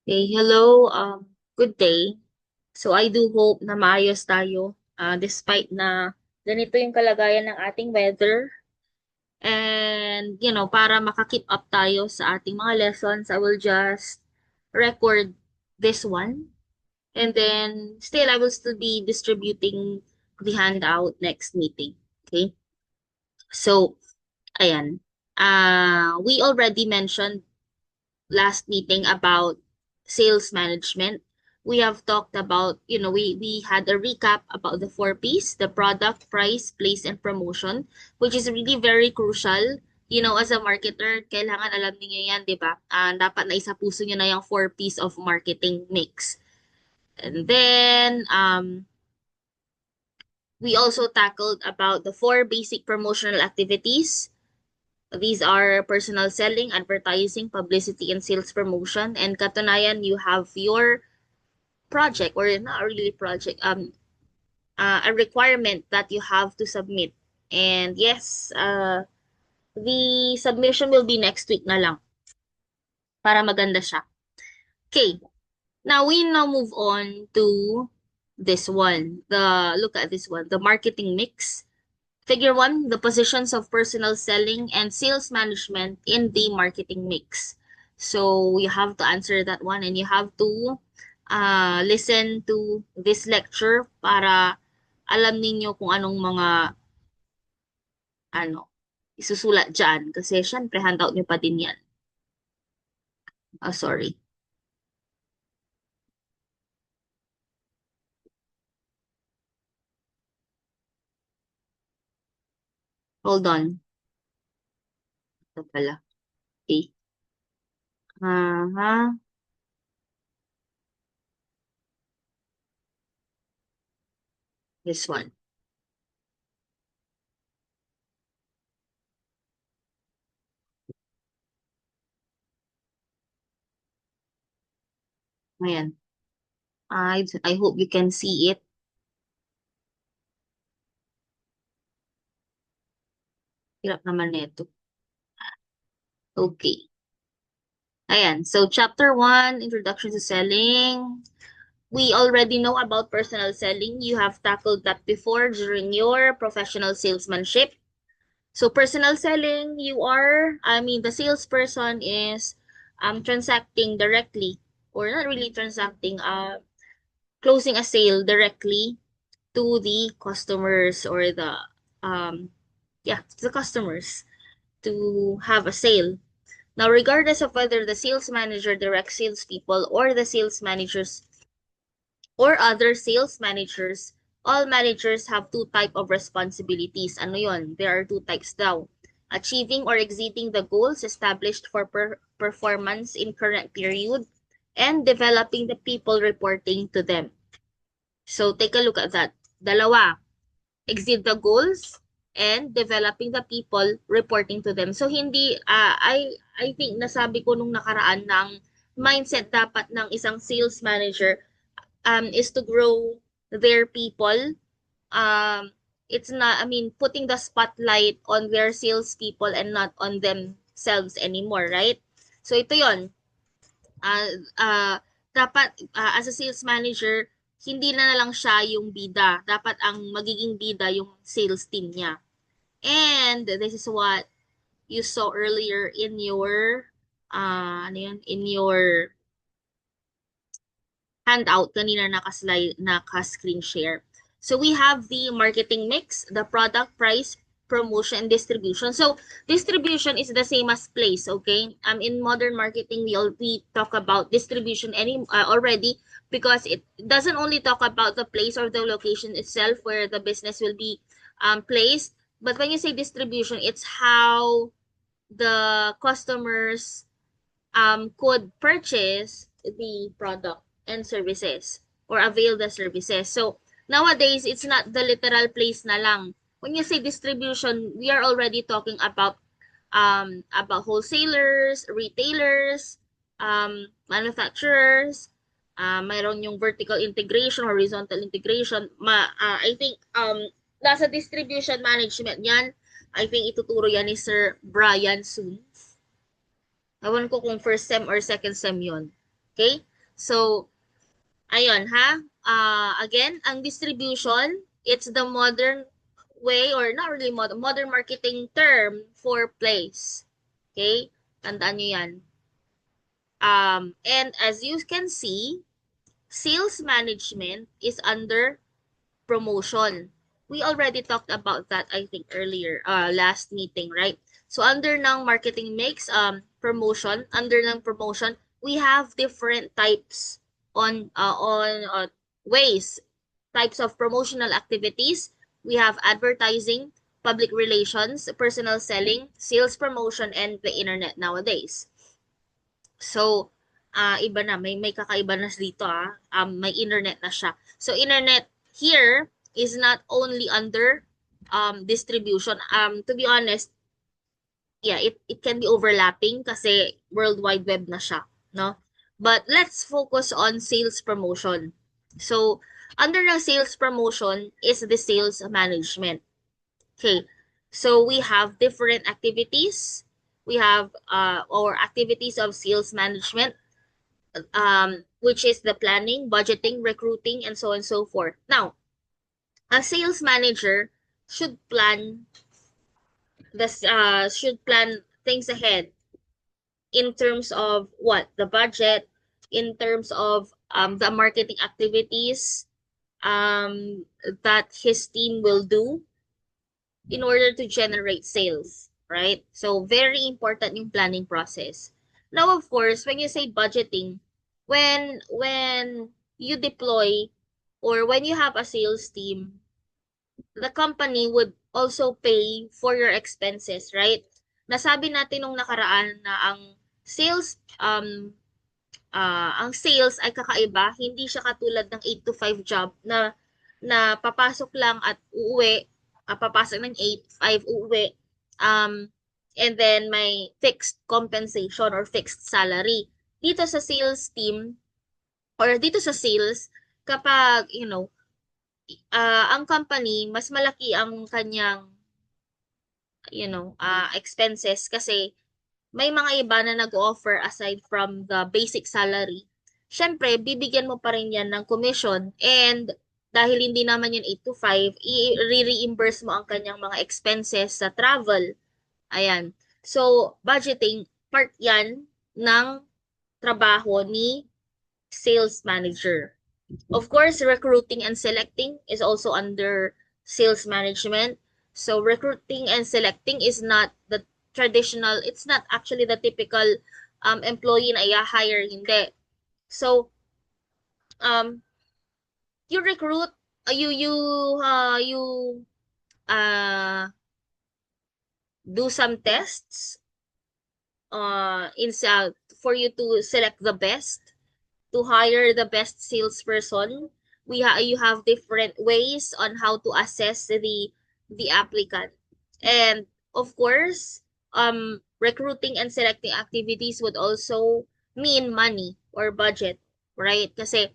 Okay, hello, good day. So I do hope na maayos tayo despite na ganito yung kalagayan ng ating weather. And, para maka-keep up tayo sa ating mga lessons, I will just record this one. And then, still, I will still be distributing the handout next meeting. Okay? So, ayan. We already mentioned last meeting about sales management. We have talked about, we had a recap about the four P's, the product, price, place, and promotion, which is really very crucial. As a marketer, kailangan alam niyo yan, di ba? Dapat na isa puso niyo na yung four P's of marketing mix. And then, we also tackled about the four basic promotional activities. These are personal selling, advertising, publicity, and sales promotion. And katunayan, you have your project, or not really project, a requirement that you have to submit. And yes, the submission will be next week na lang para maganda siya. Okay, now we now move on to this one. Look at this one, the marketing mix. Figure 1, the positions of personal selling and sales management in the marketing mix. So you have to answer that one, and you have to listen to this lecture para alam ninyo kung anong mga ano isusulat dyan. Kasi syempre handout nyo pa din yan. Oh, sorry. Hold on. Ito pala. Okay. Aha. This one. Ayan. I hope you can see it. Hirap naman nito. Okay. Ayan. So, chapter 1, Introduction to Selling. We already know about personal selling. You have tackled that before during your professional salesmanship. So, personal selling, the salesperson is transacting directly, or not really transacting, closing a sale directly to the customers, or the customers to have a sale. Now, regardless of whether the sales manager directs salespeople, or the sales managers or other sales managers, all managers have two type of responsibilities. Ano yon? There are two types daw. Achieving or exceeding the goals established for performance in current period, and developing the people reporting to them. So, take a look at that. Dalawa, exceed the goals and developing the people reporting to them. So hindi I think nasabi ko nung nakaraan ng mindset dapat ng isang sales manager is to grow their people. It's not, putting the spotlight on their sales people and not on themselves anymore, right? So ito 'yon. Uh, uh, Dapat as a sales manager, hindi na lang siya yung bida. Dapat ang magiging bida yung sales team niya. And this is what you saw earlier in your in your handout kanina naka-screen share. So we have the marketing mix, the product, price, promotion, and distribution. So distribution is the same as place, okay? In modern marketing, we talk about distribution already, because it doesn't only talk about the place or the location itself where the business will be placed, but when you say distribution, it's how the customers could purchase the product and services, or avail the services. So nowadays, it's not the literal place na lang. When you say distribution, we are already talking about wholesalers, retailers, manufacturers, mayroon yung vertical integration, horizontal integration. I think nasa distribution management yan. I think ituturo yan ni Sir Brian soon. Ewan ko kung first sem or second sem yun. Okay? So, ayun ha. Again, ang distribution, it's the modern way or not really modern marketing term for place. Okay? Tandaan nyo yan. And as you can see, sales management is under promotion. We already talked about that, I think, earlier, last meeting, right? So under ng marketing mix, under ng promotion, we have different types on ways, types of promotional activities. We have advertising, public relations, personal selling, sales promotion, and the internet nowadays. So, iba na, may kakaiba na dito may internet na siya. So, internet here is not only under distribution. To be honest, yeah, it can be overlapping kasi World Wide Web na siya, no? But let's focus on sales promotion. So, under the sales promotion is the sales management. Okay. So we have different activities. We have or activities of sales management, which is the planning, budgeting, recruiting, and so on and so forth. Now, a sales manager should plan should plan things ahead in terms of what the budget, in terms of the marketing activities that his team will do in order to generate sales, right? So very important yung planning process. Now, of course, when you say budgeting, when you deploy or when you have a sales team, the company would also pay for your expenses, right? Nasabi natin nung nakaraan na ang sales ay kakaiba, hindi siya katulad ng 8 to 5 job na papasok lang at uuwi, papasok ng 8, 5 uuwi, and then may fixed compensation or fixed salary. Dito sa sales team or dito sa sales, kapag, ang company, mas malaki ang kanyang, expenses kasi may mga iba na nag-offer aside from the basic salary. Syempre, bibigyan mo pa rin yan ng commission and dahil hindi naman yun 8 to 5, i-reimburse mo ang kanyang mga expenses sa travel. Ayan. So, budgeting, part yan ng trabaho ni sales manager. Of course, recruiting and selecting is also under sales management. So, recruiting and selecting is not the traditional, it's not actually the typical employee na i-hire, hindi. So, um, you recruit, you uh, do some tests for you to select the best, to hire the best salesperson. You have different ways on how to assess the applicant. And of course, recruiting and selecting activities would also mean money or budget, right? Kasi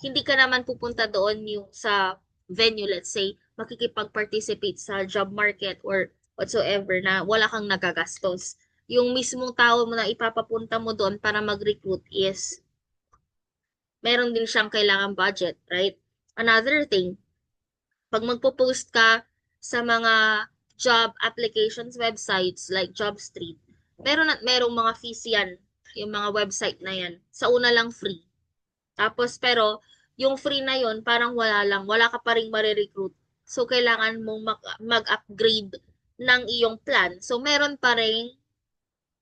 hindi ka naman pupunta doon yung sa venue, let's say, makikipag-participate sa job market or whatsoever na wala kang nagagastos. Yung mismong tao mo na ipapapunta mo doon para mag-recruit is meron din siyang kailangang budget, right? Another thing, pag magpo-post ka sa mga job applications websites like JobStreet, merong mga fees yan, yung mga website na yan. Sa una lang free. Tapos pero yung free na yon parang wala ka pa ring marirecruit. So kailangan mong mag-upgrade ng iyong plan. So meron pa ring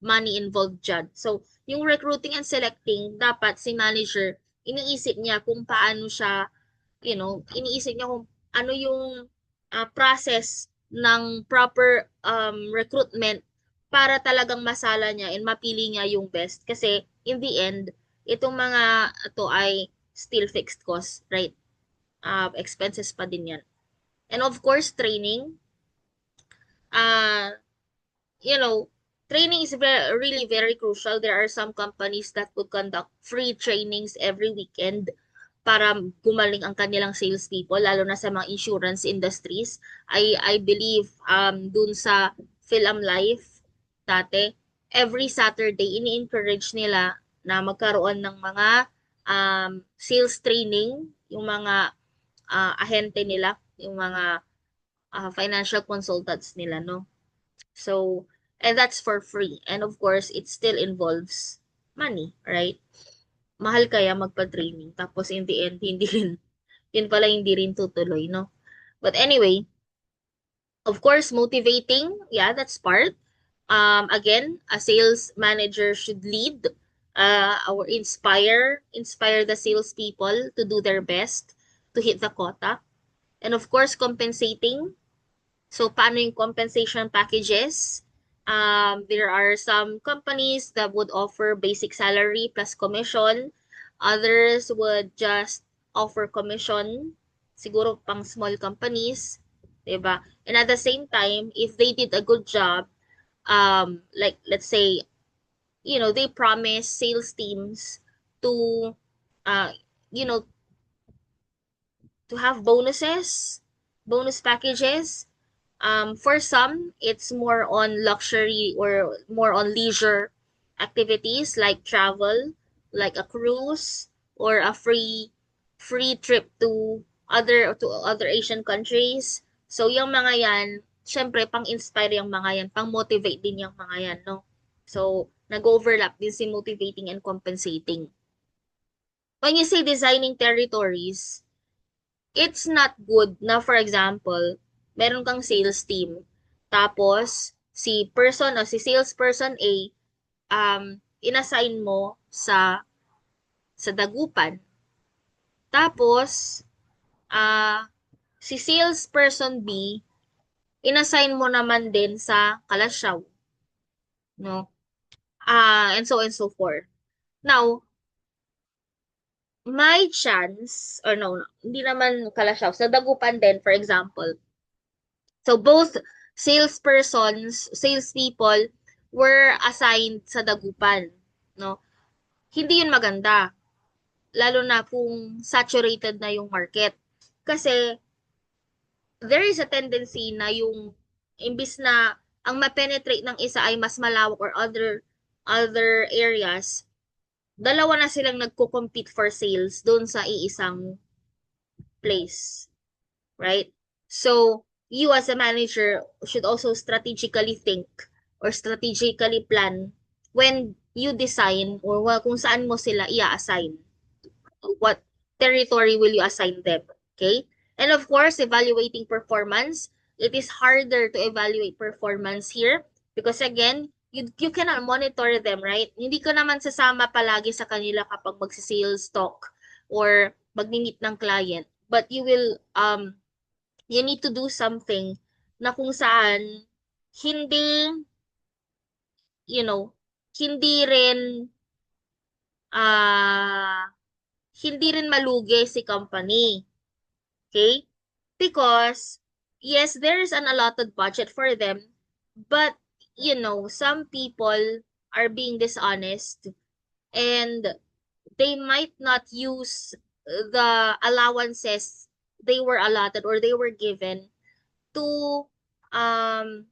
money involved dyan. So yung recruiting and selecting, dapat si manager, iniisip niya kung paano siya, iniisip niya kung ano yung process ng proper recruitment para talagang masala niya and mapili niya yung best. Kasi in the end, itong mga ito ay still fixed cost, right? Expenses pa din yan. And of course, training. Uh, you know, training is really very crucial. There are some companies that would conduct free trainings every weekend para gumaling ang kanilang salespeople, lalo na sa mga insurance industries. I believe dun sa Philam Life dati, every Saturday ini-encourage nila na magkaroon ng mga sales training, yung mga ahente nila, yung mga financial consultants nila, no? So, and that's for free. And of course, it still involves money, right? Mahal kaya magpa-training. Tapos in the end, hindi rin, yun pala hindi rin tutuloy, no? But anyway, of course, motivating, yeah, that's part. Again, a sales manager should lead or inspire the salespeople to do their best to hit the quota. And of course, compensating. So, paano yung compensation packages? There are some companies that would offer basic salary plus commission. Others would just offer commission, siguro pang small companies, 'di ba? And at the same time, if they did a good job, like let's say, they promise sales teams to, uh, you know, to have bonus packages. For some, it's more on luxury or more on leisure activities like travel, like a cruise or a free trip to other Asian countries. So yung mga yan, syempre pang-inspire yung mga yan, pang-motivate din yung mga yan, no? So nag-overlap din si motivating and compensating. When you say designing territories, it's not good na, for example, meron kang sales team. Tapos, si salesperson A, inassign mo sa Dagupan. Tapos, si salesperson B, inassign mo naman din sa Kalasyaw, no? And so forth. Now, my chance, or no, hindi naman Kalasyaw, sa Dagupan din, for example. So both salespeople were assigned sa Dagupan, no? Hindi yun maganda, lalo na kung saturated na yung market. Kasi there is a tendency na yung imbis na ang ma-penetrate ng isa ay mas malawak or other areas, dalawa na silang nagko-compete for sales doon sa iisang place. Right? So, you as a manager should also strategically think or strategically plan when you design or kung saan mo sila i-assign. What territory will you assign them? Okay? And of course, evaluating performance. It is harder to evaluate performance here because again, you cannot monitor them, right? Hindi ka naman sasama palagi sa kanila kapag magsi-sales talk or mag-meet ng client. But you need to do something na kung saan hindi, you know, hindi rin, ah, hindi rin malugi si company. Okay? Because, yes, there is an allotted budget for them, but, some people are being dishonest and they might not use the allowances they were allotted or they were given to um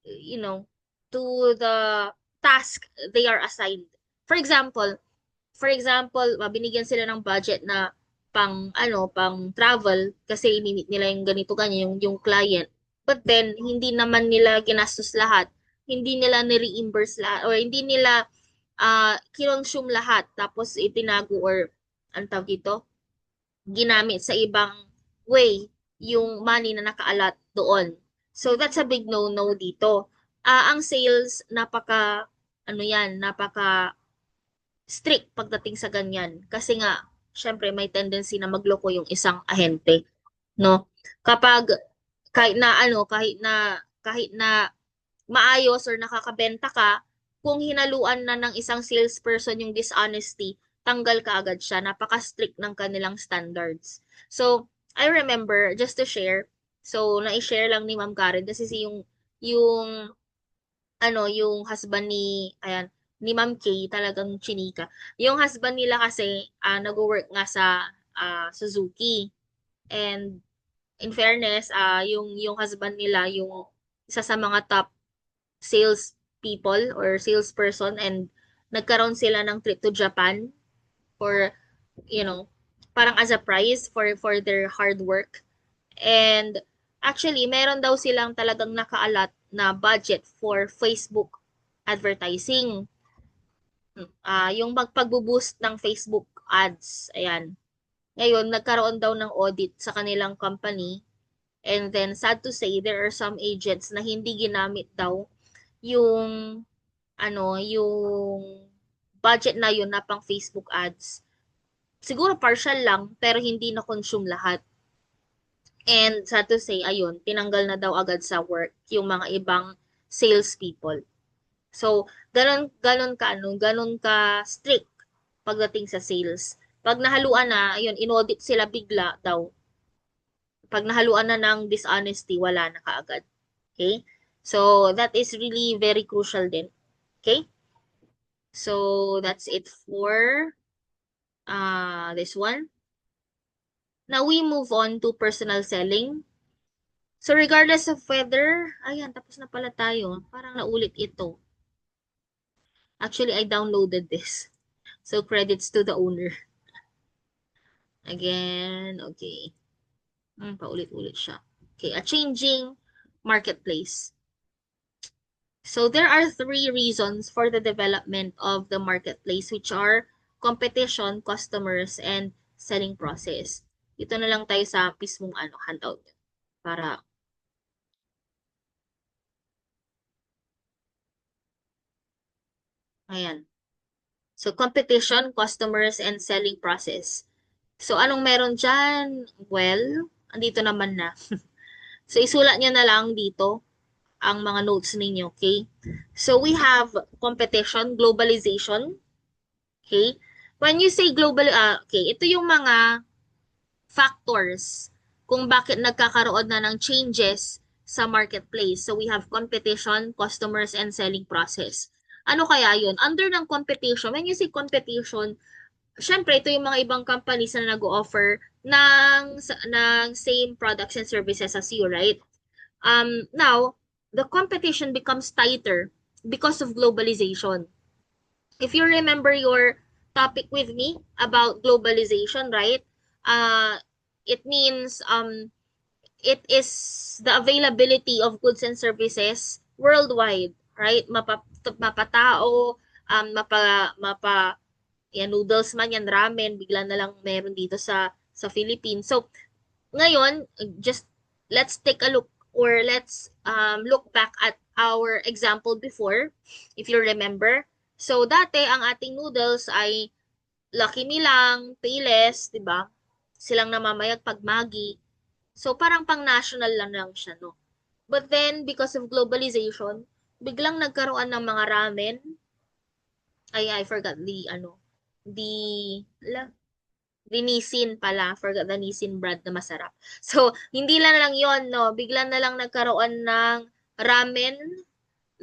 you know to the task they are assigned. For example, binigyan sila ng budget na pang travel kasi i-meet nila yung ganito ganyan yung client. But then hindi naman nila ginastos lahat. Hindi nila ni-reimburse lahat or hindi nila kinonsume lahat tapos itinago or ang tawag dito, ginamit sa ibang way yung money na nakaalat doon. So that's a big no-no dito. Ang sales, napaka strict pagdating sa ganyan. Kasi nga, syempre may tendency na magloko yung isang ahente, no? Kapag kahit na maayos or nakakabenta ka, kung hinaluan na ng isang salesperson yung dishonesty, tanggal ka agad siya. Napaka-strict ng kanilang standards. So, I remember, just to share, so, na-share lang ni Ma'am Karen, kasi yung, yung husband ni Ma'am Kay, talagang chinika. Yung husband nila kasi, nag-work nga sa Suzuki. And, in fairness, yung husband nila, yung isa sa mga top sales people or salesperson and nagkaroon sila ng trip to Japan for, you know, parang as a prize for their hard work. And actually, meron daw silang talagang nakaalat na budget for Facebook advertising. Yung magpagbo-boost ng Facebook ads. Ayan. Ngayon, nagkaroon daw ng audit sa kanilang company. And then, sad to say, there are some agents na hindi ginamit daw yung, yung budget na yun na pang Facebook ads. Siguro partial lang, pero hindi na-consume lahat. And sad to say, ayun, tinanggal na daw agad sa work yung mga ibang salespeople. So, ganun ka strict pagdating sa sales. Pag nahaluan na, ayun, inaudit sila bigla daw. Pag nahaluan na ng dishonesty, wala na kaagad. Okay? So, that is really very crucial din. Okay? So, that's it for this one. Now, we move on to personal selling. So, regardless of whether, ayan, tapos na pala tayo. Parang naulit ito. Actually, I downloaded this. So, credits to the owner. Again, okay. Paulit-ulit siya. Okay, a changing marketplace. So, there are three reasons for the development of the marketplace, which are competition, customers, and selling process. Ito na lang tayo sa mismong handout. Para, ayan. So, competition, customers, and selling process. So, anong meron dyan? Well, andito naman na. So, isulat nyo na lang dito ang mga notes ninyo, okay? So, we have competition, globalization, okay? When you say global, okay, ito yung mga factors kung bakit nagkakaroon na ng changes sa marketplace. So, we have competition, customers, and selling process. Ano kaya yun? Under ng competition, when you say competition, syempre, ito yung mga ibang companies na nag-offer ng same products and services as you, right? Now, the competition becomes tighter because of globalization. If you remember your topic with me about globalization, right? Uh, it means it is the availability of goods and services worldwide, right? Mapatao, mapa yan noodles man yan, ramen, bigla na lang meron dito sa Philippines. So, ngayon, just let's take a look or let's look back at our example before, if you remember. So, dati, ang ating noodles ay Lucky Me lang, Payless, di ba? Silang namamayag pag Maggi. So, parang pang-national lang siya, no? But then, because of globalization, biglang nagkaroon ng mga ramen. Ay, I forgot the, the Nissin pala. Forgot the Nissin brand na masarap. So, hindi lang yon no? Bigla na lang nagkaroon ng ramen,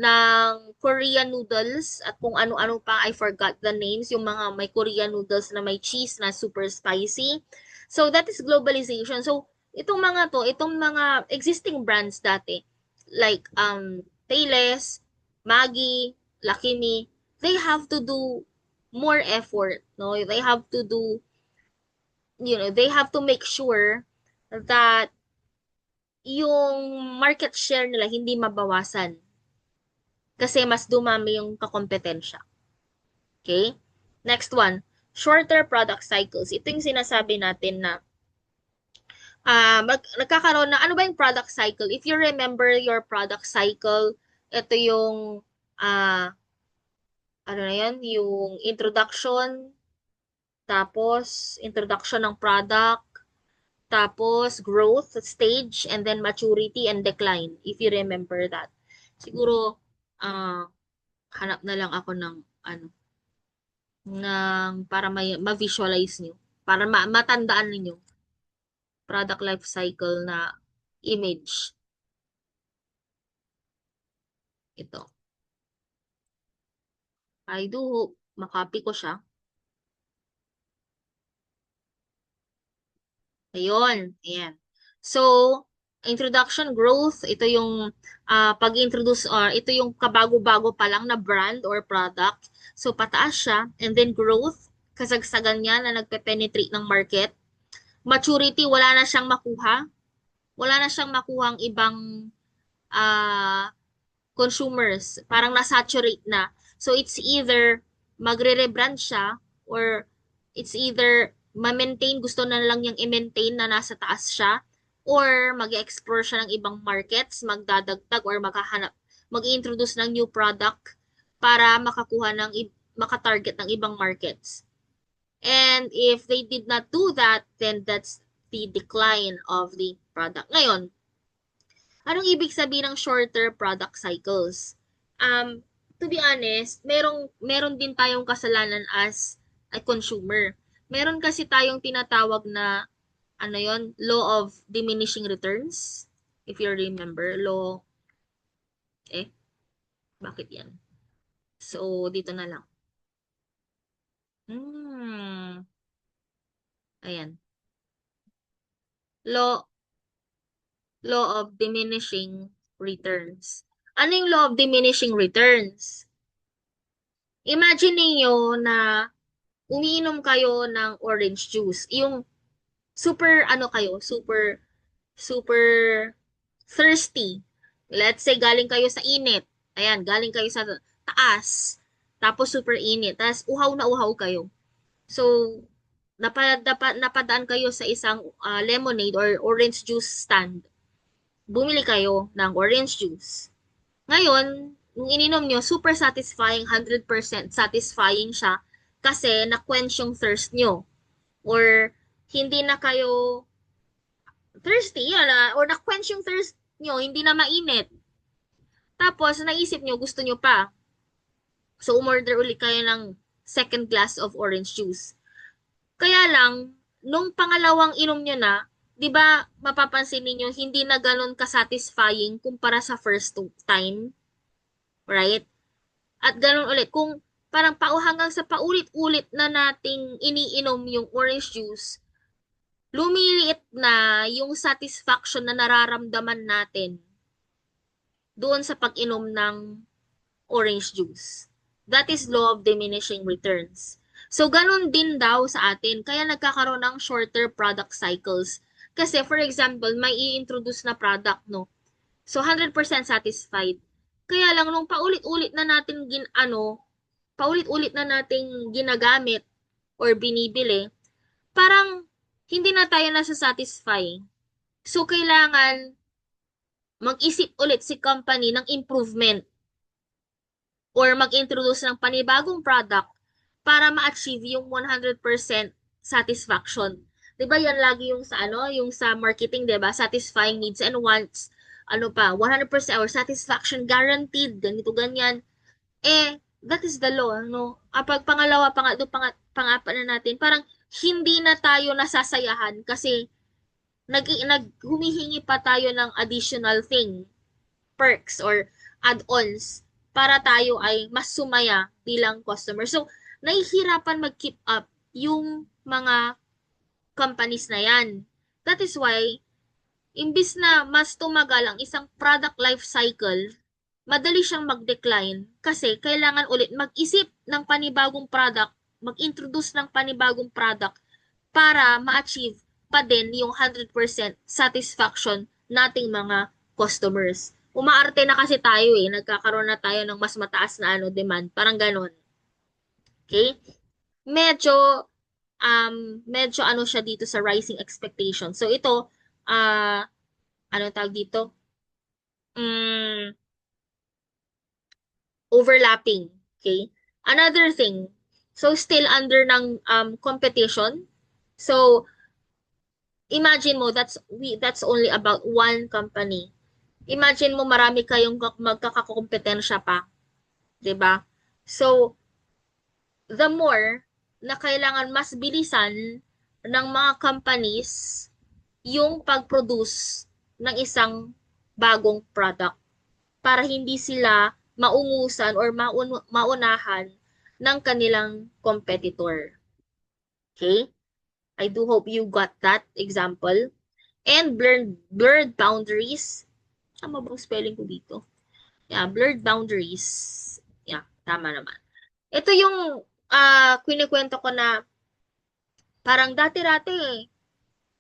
ng Korean noodles, at kung ano-ano pa, I forgot the names, yung mga may Korean noodles na may cheese na super spicy. So, that is globalization. So, itong mga existing brands dati, like, Payless, Maggi, Lucky Me, they have to do more effort, no? They have to do they have to make sure that yung market share nila hindi mabawasan kasi mas dumami yung kakompetensya. Okay? Next one, shorter product cycles. Ito yung sinasabi natin na nagkakaroon na, ano ba yung product cycle? If you remember your product cycle, ito yung, ano na yan, yung introduction, tapos introduction ng product, tapos growth stage, and then maturity and decline, if you remember that. Siguro, hanap na lang ako ng, para ma-visualize nyo. Para matandaan ninyo. Product life cycle na image. Ito. I do hope makopy ko siya. Ayun. Ayan. So, introduction, growth, ito yung pag-introduce or ito yung kabago-bago pa lang na brand or product. So, pataas siya. And then growth, kasagsagan niya na nagpe-penetrate ng market. Maturity, wala na siyang makuha. Wala na siyang makuhang ibang consumers. Parang na-saturate na. So, it's either magre-rebrand siya or it's either ma-maintain, gusto na lang niyang i-maintain na nasa taas siya or mag-explore siya ng ibang markets, magdadagdag or mag-introduce ng new product para makakuha ng makatarget ng ibang markets. And if they did not do that, then that's the decline of the product. Ngayon, anong ibig sabihin ng shorter product cycles? To be honest, meron din tayong kasalanan as a consumer. Meron kasi tayong tinatawag na ano yon, law of diminishing returns. If you remember, bakit yan? So, dito na lang. Ayan. Law, law of diminishing returns. Ano yung law of diminishing returns? Imagine niyo na umiinom kayo ng orange juice. Yung super, super thirsty. Let's say, galing kayo sa init. Ayan, galing kayo sa taas. Tapos super init. Tapos uhaw na uhaw kayo. So, napadaan kayo sa isang lemonade or orange juice stand. Bumili kayo ng orange juice. Ngayon, nung ininom nyo, super satisfying, 100% satisfying siya kasi na-quench yung thirst nyo. Or hindi na kayo thirsty, or na-quench yung thirst nyo, hindi na mainit. Tapos, naisip nyo, gusto nyo pa. So, umorder ulit kayo ng second glass of orange juice. Kaya lang, nung pangalawang inom nyo na, di ba mapapansin niyo hindi na ganun ka-satisfying kumpara sa first time? Right? At ganun ulit, kung parang hanggang sa paulit-ulit na nating iniinom yung orange juice, lumiliit na yung satisfaction na nararamdaman natin doon sa pag-inom ng orange juice. That is law of diminishing returns. So, ganun din daw sa atin. Kaya nagkakaroon ng shorter product cycles. Kasi, for example, may i-introduce na product, no? So, 100% satisfied. Kaya lang, nung paulit-ulit na natin paulit-ulit na nating ginagamit or binibili, parang hindi na tayo nasa-satisfy. So, kailangan mag-isip ulit si company ng improvement or mag-introduce ng panibagong product para ma-achieve yung 100% satisfaction. 'Di ba yan lagi yung sa yung sa marketing, 'di ba? Satisfying needs and wants. 100% or satisfaction guaranteed, ganito ganyan. That is the law, no? Pag pangalawa, pangapat na natin, parang hindi na tayo nasasayahan kasi humihingi pa tayo ng additional thing, perks or add-ons para tayo ay mas sumaya bilang customer. So, nahihirapan mag-keep up yung mga companies na yan. That is why, imbis na mas tumagal ang isang product life cycle, madali siyang mag-decline kasi kailangan ulit mag-isip ng panibagong product, mag-introduce ng panibagong product para ma-achieve pa din yung 100% satisfaction nating mga customers. Umaarte na kasi tayo nagkakaroon na tayo ng mas mataas na demand, parang ganon. Okay? Medyo medyo siya dito sa rising expectation. So ito ano tawag dito? Overlapping. Okay? Another thing. So still under ng competition. So imagine mo that's only about one company. Imagine mo marami kayong magkakakompetensya pa, 'di ba? So the more na kailangan mas bilisan ng mga companies yung pag-produce ng isang bagong product para hindi sila maungusan or maunahan ng kanilang competitor. Okay? I do hope you got that example. And blurred boundaries. Tama bang spelling ko dito? Yeah, blurred boundaries. Yeah, tama naman. Ito yung kinikwento ko na Parang dati-rati,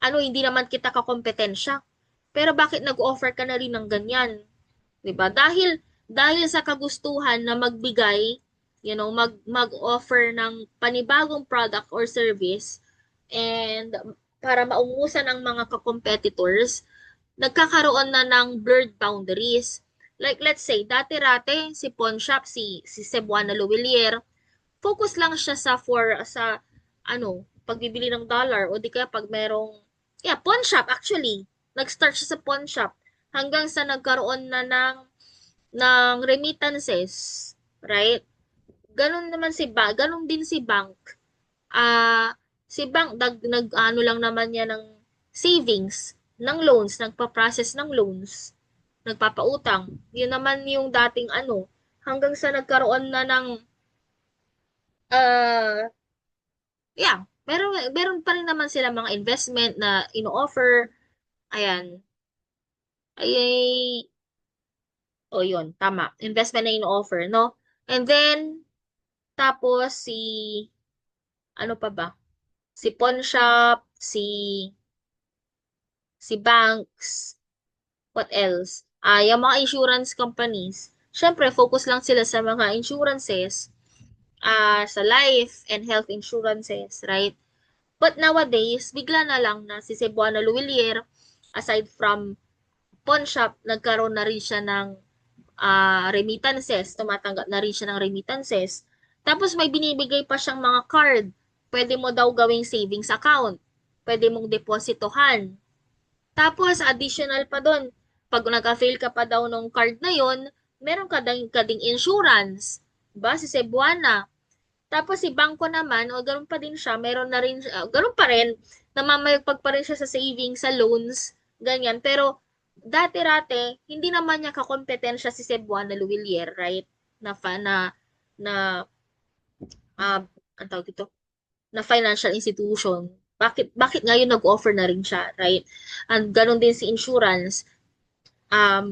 hindi naman kita kakompetensya. Pero bakit nag-offer ka na rin ng ganyan? 'Di ba? Dahil sa kagustuhan na magbigay, mag-offer ng panibagong product or service and para maungusan ang mga ka-competitors, nagkakaroon na ng blurred boundaries. Like let's say, dati-rate si pawn shop, si Cebuana Luwilier, focus lang siya sa pagbibili ng dollar o di kaya pag merong pawn shop actually. Nag-start siya sa pawn shop hanggang sa nagkaroon na ng remittances, right? Ganun din si bank. Si bank nag-ano lang naman niya ng savings, ng loans, nagpa-process ng loans, nagpapautang. Yun naman yung dating hanggang sa nagkaroon na ng ah meron pa rin naman sila mga investment na ino-offer. Ayan. Ay, o yun, tama. Investment na ino-offer, no? And then, tapos ano pa ba? Si pawn shop, si banks, what else? Yung mga insurance companies, syempre, focus lang sila sa mga insurances, sa life and health insurances, right? But nowadays, bigla na lang na si Cebuana Luwilier, aside from pawn shop, nagkaroon na rin siya ng remittances. Tumatanggap na rin siya ng remittances. Tapos may binibigay pa siyang mga card. Pwede mo daw gawing savings account. Pwede mong depositohan. Tapos additional pa doon, pag nag-avail ka pa daw ng card na yon, meron ka ding insurance. Diba? Si Cebuana. Tapos si Bangko naman, o ganun pa din siya, meron na rin, ganun pa rin, namamayagpag pa rin siya sa savings, sa loans, ganyan. Pero dati-rate, hindi naman niya kakompetensya si Cebuana Luwilier, right? Na, fa, na, ang tawag ito, na financial institution. Bakit ngayon nag-offer na rin siya, right? And ganun din si insurance.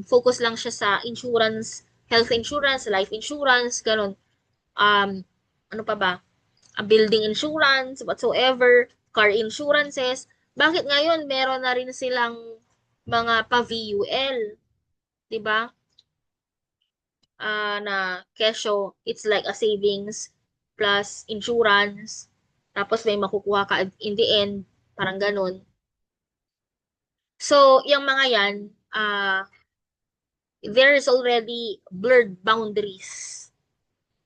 Focus lang siya sa insurance, health insurance, life insurance, ganun. Ano pa ba? Building insurance, whatsoever, car insurances. Bakit ngayon meron na rin silang mga pa-VUL, 'di ba? Na kesyo, it's like a savings plus insurance. Tapos may makukuha ka in the end, parang ganun. So, yung mga yan, there is already blurred boundaries,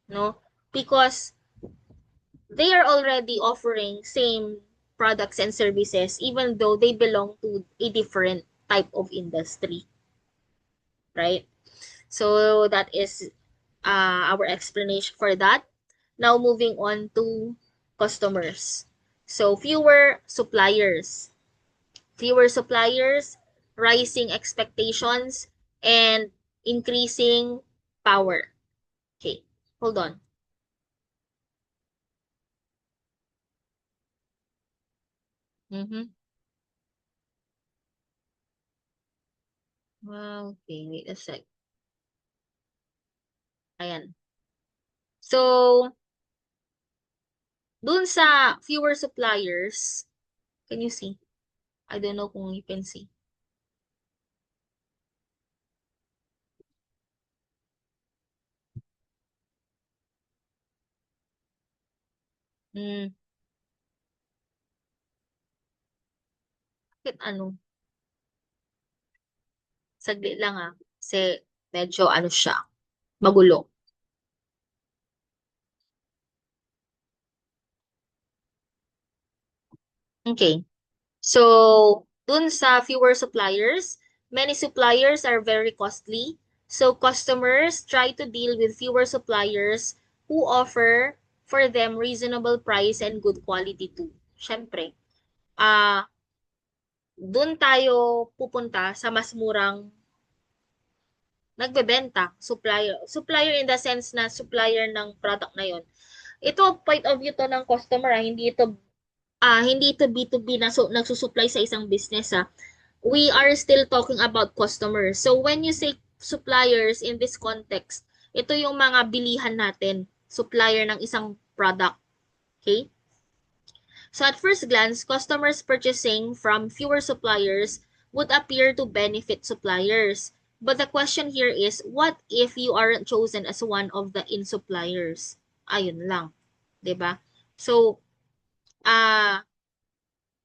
no? Because they are already offering same products and services even though they belong to a different type of industry, right? So that is our explanation for that. Now moving on to customers. So fewer suppliers, rising expectations, and increasing power. Okay, hold on. Mm-hmm. Okay, wait a sec. Ayan. So, dun sa fewer suppliers, can you see? I don't know kung you can see. Hmm, bakit Saglit lang kasi medyo siya, magulo. Okay. So, dun sa fewer suppliers, many suppliers are very costly. So, customers try to deal with fewer suppliers who offer for them reasonable price and good quality too. Siyempre, ah dun tayo pupunta sa mas murang nagbebenta, supplier. Supplier in the sense na supplier ng product na yon. Ito, point of view to ng customer, hindi ito B2B na nagsusupply sa isang business. We are still talking about customers. So when you say suppliers in this context, ito yung mga bilihan natin, supplier ng isang product. Okay? So at first glance, customers purchasing from fewer suppliers would appear to benefit suppliers. But the question here is, what if you aren't chosen as one of the in-suppliers? Ayun lang. 'Di ba? So,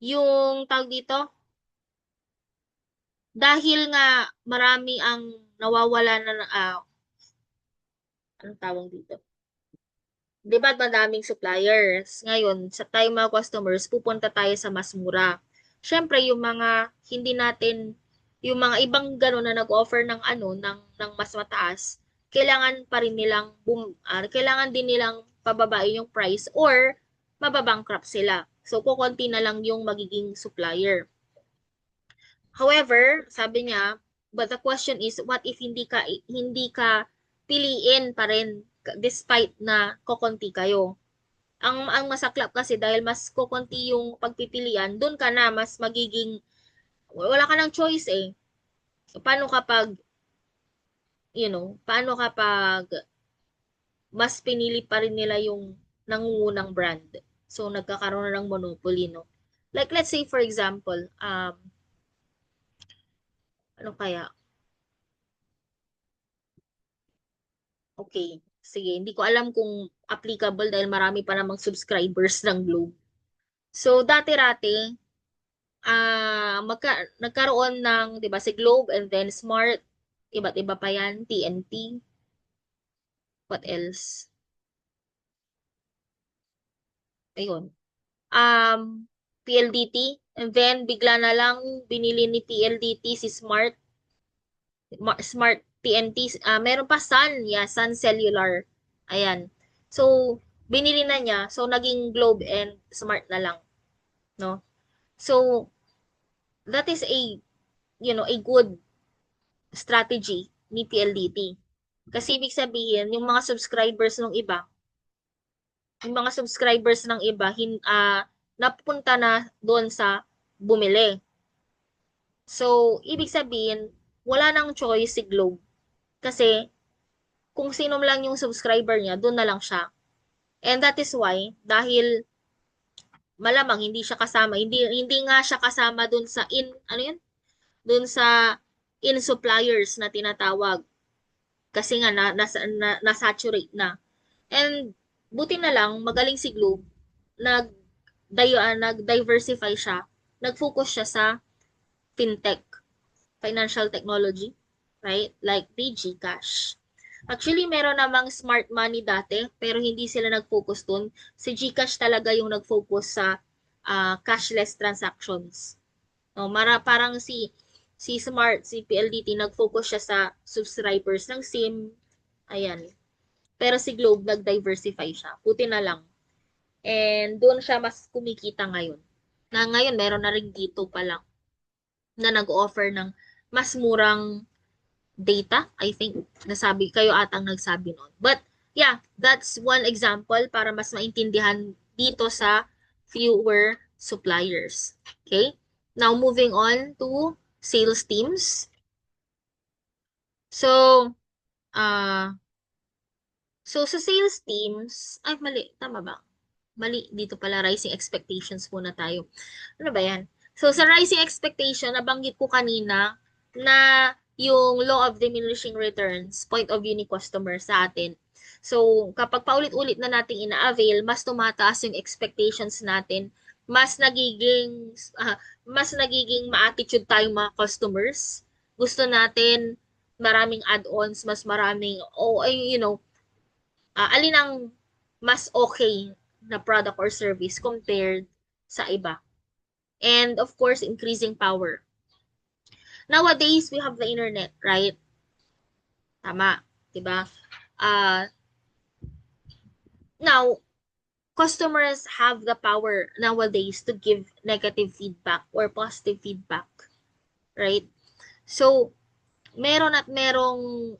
yung tawag dito, dahil nga marami ang nawawala na, anong tawag dito? 'Di ba madaming suppliers? Ngayon, sa tayo mga customers, pupunta tayo sa mas mura. Siyempre, yung mga hindi natin, yung mga ibang gano'n na nag-offer ng ano, ng mas mataas, kailangan pa rin nilang, kailangan din nilang pababain yung price or mababankrupt sila. So, kukonti na lang yung magiging supplier. However, sabi niya, but the question is, what if hindi ka piliin pa rin despite na kokonti kayo? Ang masaklap kasi dahil mas kokonti yung pagpipilian, doon ka na mas magiging wala ka ng choice eh. Paano kapag, paano kapag mas pinili pa rin nila yung nangungunang brand? So, nagkakaroon na ng monopoly, no? Like, let's say, for example, ano kaya? Okay. Sige, hindi ko alam kung applicable dahil marami pa namang subscribers ng Globe. So, dati-rati, nagkaroon ng, 'di ba, si Globe and then Smart, iba't iba pa 'yan, TNT, what else? Ayun. PLDT, and then bigla na lang binili ni PLDT si Smart, Smart TNT, meron pa Sun, yeah, Sun Cellular. Ayan. So, binili na niya, so naging Globe and Smart na lang, no? So, that is a good strategy ni PLDT. Kasi ibig sabihin, yung mga subscribers ng iba, napunta na doon sa bumili. So, ibig sabihin, wala nang choice si Globe. Kasi, kung sino lang yung subscriber niya, doon na lang siya. And that is why, dahil malamang hindi siya kasama, hindi nga siya kasama doon sa ano yun? Doon sa in suppliers na tinatawag. Kasi nga, na-saturate na. And buti na lang, magaling si Globe, nag-diversify siya. Nag-focus siya sa fintech, financial technology, right? Like the GCash. Actually, meron namang smart money dati, pero hindi sila nag-focus dun. Si GCash talaga yung nag-focus sa cashless transactions. No, parang si Smart, si PLDT, nag-focus siya sa subscribers ng SIM. Ayan. Pero si Globe, nag-diversify siya. Buti na lang. And doon siya mas kumikita ngayon. Na ngayon, meron na rin dito pa lang na nag-offer ng mas murang data. I think, nasabi, kayo atang nagsabi nun. But, yeah, that's one example para mas maintindihan dito sa fewer suppliers. Okay? Now, moving on to sales teams. So, uh, sa sales teams, ay mali, tama ba? Mali, dito pala rising expectations muna tayo. Ano ba yan? So, sa rising expectation, nabanggit ko kanina na yung law of diminishing returns, point of view ni customer sa atin. So, kapag paulit-ulit na nating ina-avail, mas tumataas yung expectations natin, mas nagiging ma-attitude tayong mga customers. Gusto natin maraming add-ons, mas maraming, alin ang mas okay na product or service compared sa iba. And of course, increasing power. Nowadays, we have the internet, right? Tama, 'di ba? Uh, Now, customers have the power nowadays to give negative feedback or positive feedback, right? So, meron at merong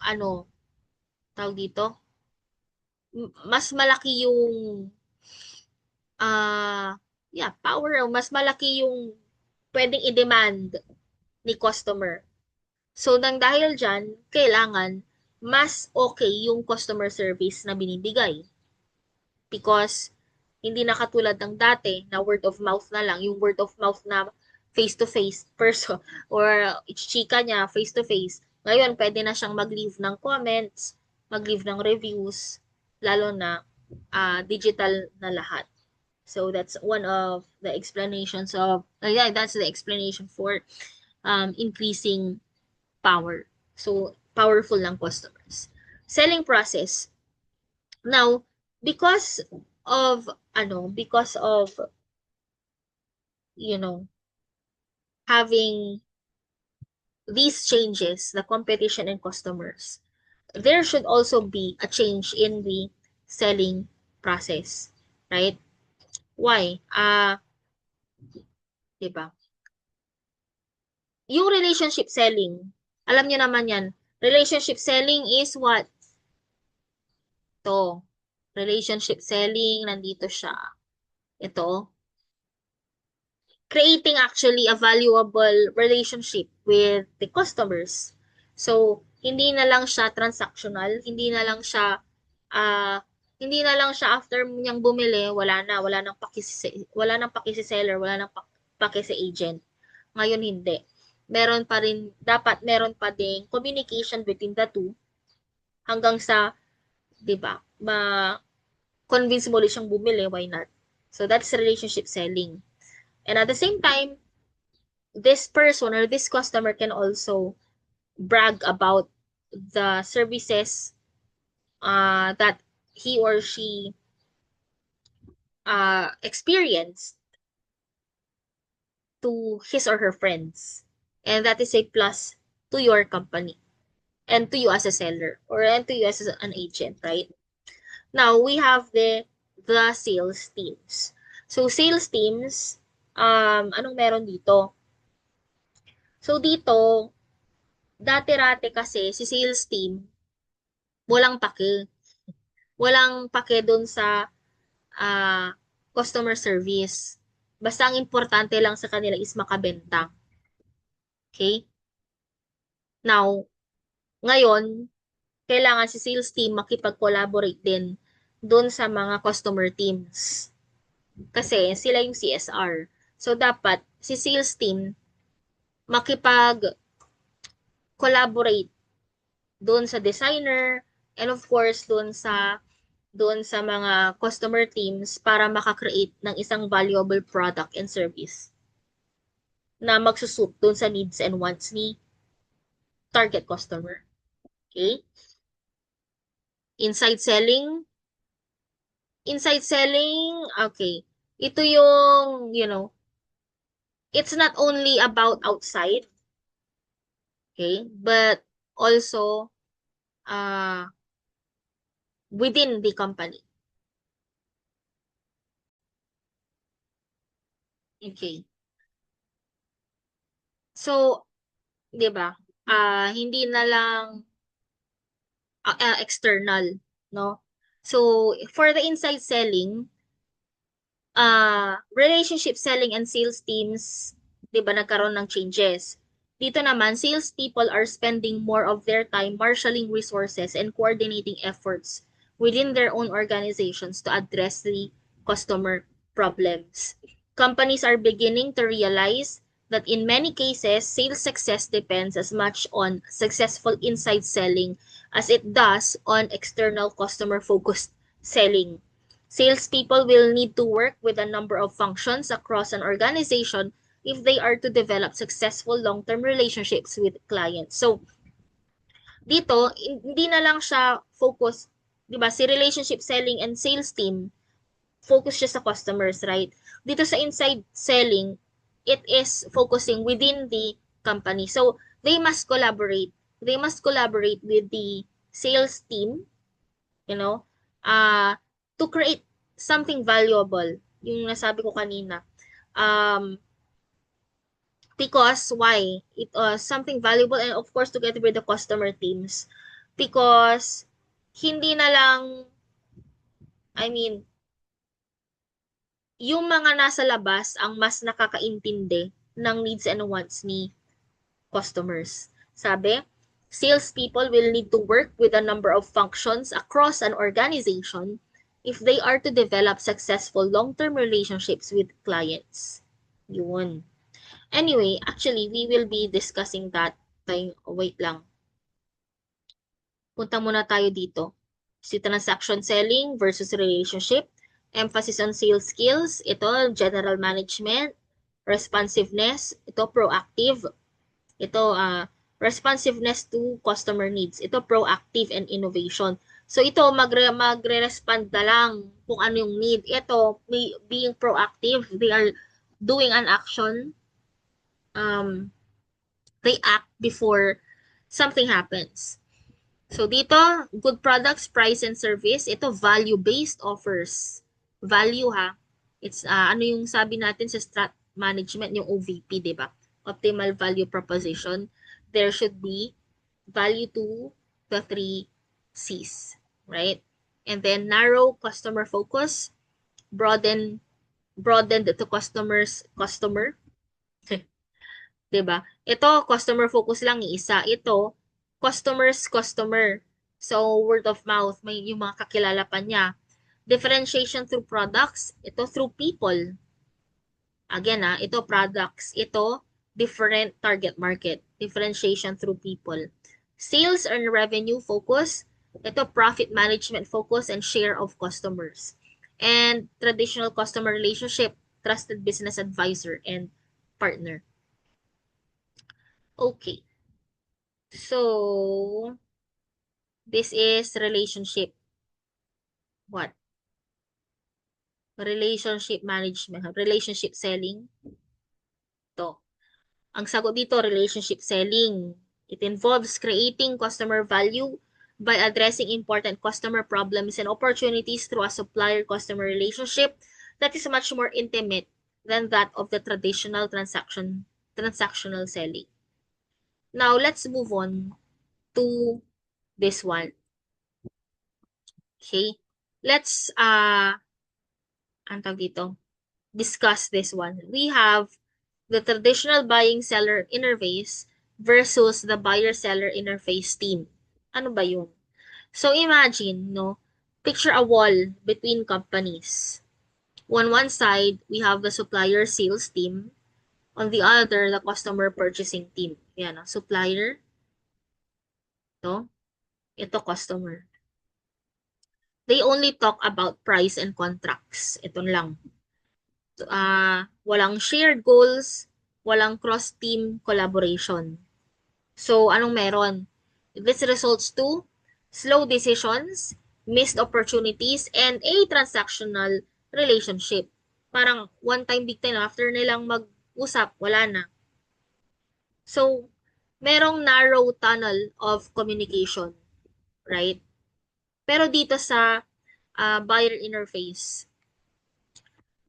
tawag dito, mas malaki yung power, mas malaki yung pwedeng i-demand ni customer. So, nang dahil dyan, kailangan mas okay yung customer service na binibigay. Because Hindi na katulad ng dati na word of mouth na lang, yung word of mouth na face-to-face person or chika niya face-to-face. Ngayon, pwede na siyang mag-leave ng comments, mag-leave ng reviews, lalo na digital na lahat. So that's one of the explanations of, yeah, that's the explanation for increasing power. So, powerful ng customers. Selling process. Now, because of, because of, you know, having these changes, the competition and customers, there should also be a change in the selling process, right? Why? Diba? Yung relationship selling, alam nyo naman yan. Relationship selling is what? Ito. Relationship selling, nandito siya. Ito. Creating actually a valuable relationship with the customers. So, hindi na lang siya transactional, ah, hindi na lang siya after niyang bumili, wala nang paki si seller, wala nang paki si agent. Ngayon hindi. Dapat meron pa ding communication between the two hanggang sa, 'di ba, ma-convince mo ulit siyang bumili, why not? So that's relationship selling. And at the same time, this person or this customer can also brag about the services that he or she experienced to his or her friends. And that is a plus to your company and to you as a seller or and to you as an agent, right? Now, we have the sales teams. So, sales teams, anong meron dito? So, dito, dati-rate kasi si sales team, walang pake. Walang pake dun sa ah, customer service. Basta ang importante lang sa kanila is makabenta. Okay? Now, ngayon, kailangan si sales team makipag-collaborate din dun sa mga customer teams. Kasi sila yung CSR. So, dapat si sales team makipag-collaborate dun sa designer and of course dun sa mga customer teams para makakreate ng isang valuable product and service na magsusuit dun sa needs and wants ni target customer. Okay? Inside selling. Inside selling, okay. Ito yung, it's not only about outside, okay, but also uh, within the company. Okay. So, 'di ba? Hindi na lang external, no? So, for the inside selling, relationship selling and sales teams, 'di ba, nagkaroon ng changes. Dito naman, sales people are spending more of their time marshaling resources and coordinating efforts within their own organizations to address the customer problems. Companies are beginning to realize that in many cases, sales success depends as much on successful inside selling as it does on external customer-focused selling. Salespeople will need to work with a number of functions across an organization if they are to develop successful long-term relationships with clients. So, dito, hindi na lang siya focus, 'di ba? Si relationship selling and sales team, focus siya sa customers, right? Dito sa inside selling, it is focusing within the company. So, they must collaborate. They must collaborate with the sales team, you know, to create something valuable. Yung nasabi ko kanina. Um, because why? It something valuable and of course together with the customer teams. Because hindi na lang, I mean, yung mga nasa labas ang mas nakakaintindi ng needs and wants ni customers. Sabi, salespeople will need to work with a number of functions across an organization if they are to develop successful long-term relationships with clients. Yun. Anyway, actually, we will be discussing that. Wait lang. Punta muna tayo dito. Si transaction selling versus relationship. Emphasis on sales skills. Ito, general management. Responsiveness. Ito, proactive. Ito, responsiveness to customer needs. Ito, proactive and innovation. So, ito, magre-respond na lang kung ano yung need. Ito, being proactive, they are doing an action. They act before something happens. So, dito, good products, price, and service. Ito, value-based offers. Value, ha? It's, ano yung sabi natin sa strat management, yung OVP, di ba? Optimal value proposition. There should be value to the 3 C's, right? And then, narrow customer focus, broaden to customer. 'Di ba? Ito, customer focus lang isa. Ito, customer. So, word of mouth, may yung mga kakilala pa niya. Differentiation through products, ito through people. Again, ito products, ito different target market. Differentiation through people. Sales and revenue focus, ito profit management focus and share of customers. And traditional customer relationship, trusted business advisor and partner. Okay. So, this is relationship. What? Relationship management. Relationship selling. To. Ang sagot dito, relationship selling. It involves creating customer value by addressing important customer problems and opportunities through a supplier-customer relationship that is much more intimate than that of the traditional transactional selling. Now, let's move on to this one. Okay? Let's discuss this one. We have the traditional buying-seller interface versus the buyer-seller interface team. Ano ba yun? So imagine, no, picture a wall between companies. On one side, we have the supplier sales team. On the other, the customer purchasing team. Yan, supplier. To. Ito, customer. They only talk about price and contracts. Ito lang. Walang shared goals, walang cross-team collaboration. So, anong meron? This results to slow decisions, missed opportunities, and a transactional relationship. Parang one time, big time, after nilang mag-usap, wala na. So, merong narrow tunnel of communication, right? Pero dito sa buyer interface,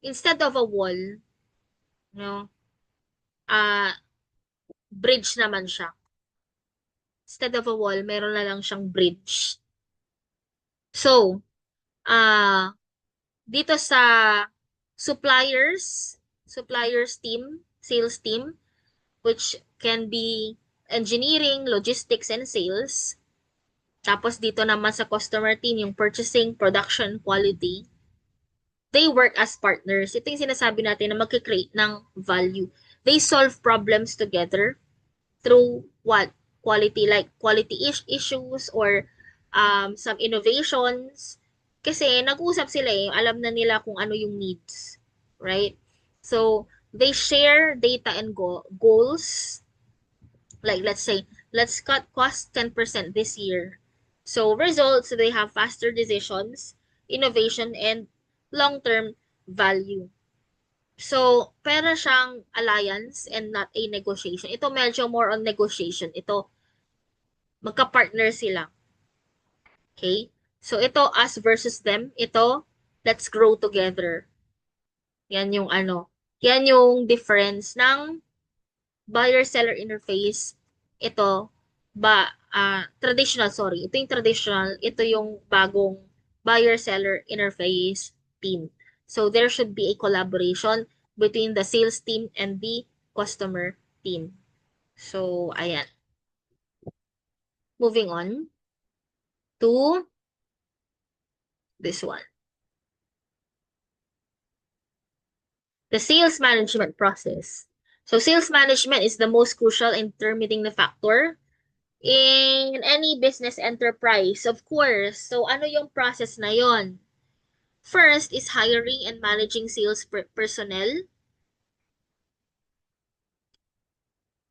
instead of a wall, no, bridge naman siya. Instead of a wall, meron na lang siyang bridge. So, dito sa suppliers team, sales team, which can be engineering, logistics, and sales. Tapos dito naman sa customer team, yung purchasing, production, quality. They work as partners. Ito yung sinasabi natin na mag-create ng value. They solve problems together through what? Quality issues or some innovations. Kasi nag-usap sila alam na nila kung ano yung needs. Right? So, they share data and goals. Like, let's say, let's cut costs 10% this year. So, results, they have faster decisions, innovation, and long-term value. So, pera siyang alliance and not a negotiation. Ito medyo more on negotiation. Ito, magka-partner sila. Okay? So, ito, us versus them. Ito, let's grow together. Yan yung yan yung difference ng buyer-seller interface. Ito, traditional, sorry. Ito yung traditional. Ito yung bagong buyer-seller interface team. So, there should be a collaboration between the sales team and the customer team. So, ayan. Moving on to this one. The sales management process. So sales management is the most crucial and determining the factor in any business enterprise, of course. So ano yung process na yon? First is hiring and managing sales personnel.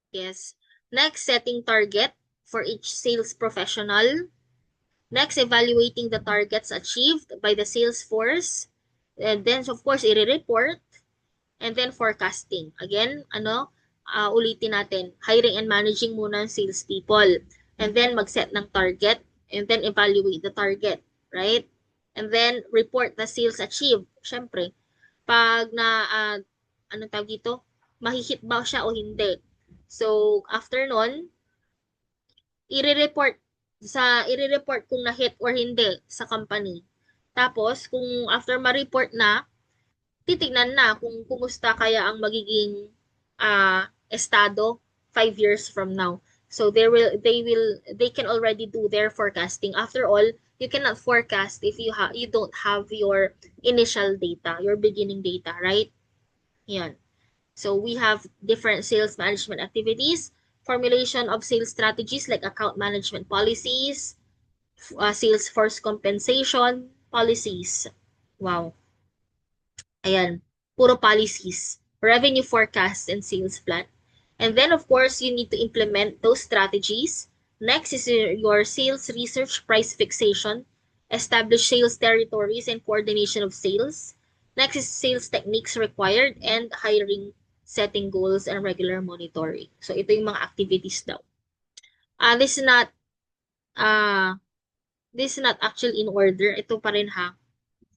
Yes. Next, setting target for each sales professional. Next, evaluating the targets achieved by the sales force. And then, of course, i-report. And then, forecasting. Again, ulitin natin. Hiring and managing muna ang salespeople. And then, mag-set ng target. And then, evaluate the target. Right? And then, report the sales achieved. Siyempre, pag anong tawag dito? Mahihit ba siya o hindi? So, after nun, i-report kung na-hit or hindi sa company. Tapos, kung after ma-report na, titignan na kung kumusta kaya ang magiging estado 5 years from now. So they can already do their forecasting. After all, you cannot forecast if you don't have your initial data, your beginning data, right? Yan. So we have different sales management activities, formulation of sales strategies like account management policies, sales force compensation policies. Wow. Ayan, puro policies, revenue forecast, and sales plan. And then, of course, you need to implement those strategies. Next is your sales research, price fixation, establish sales territories, and coordination of sales. Next is sales techniques required and hiring, setting goals, and regular monitoring. So, ito yung mga activities daw. This is not, uh, this is not actually in order. Ito pa rin ha.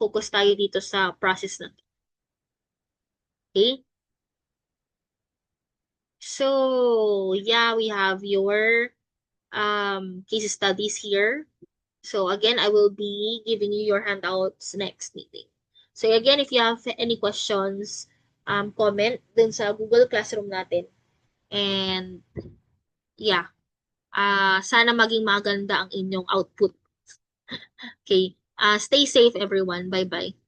Focus tayo dito sa process na to. Okay? So, yeah, we have your case studies here. So, again, I will be giving you your handouts next meeting. So, again, if you have any questions, comment dun sa Google Classroom natin. And, yeah, sana maging maganda ang inyong output. Okay, stay safe everyone. Bye-bye.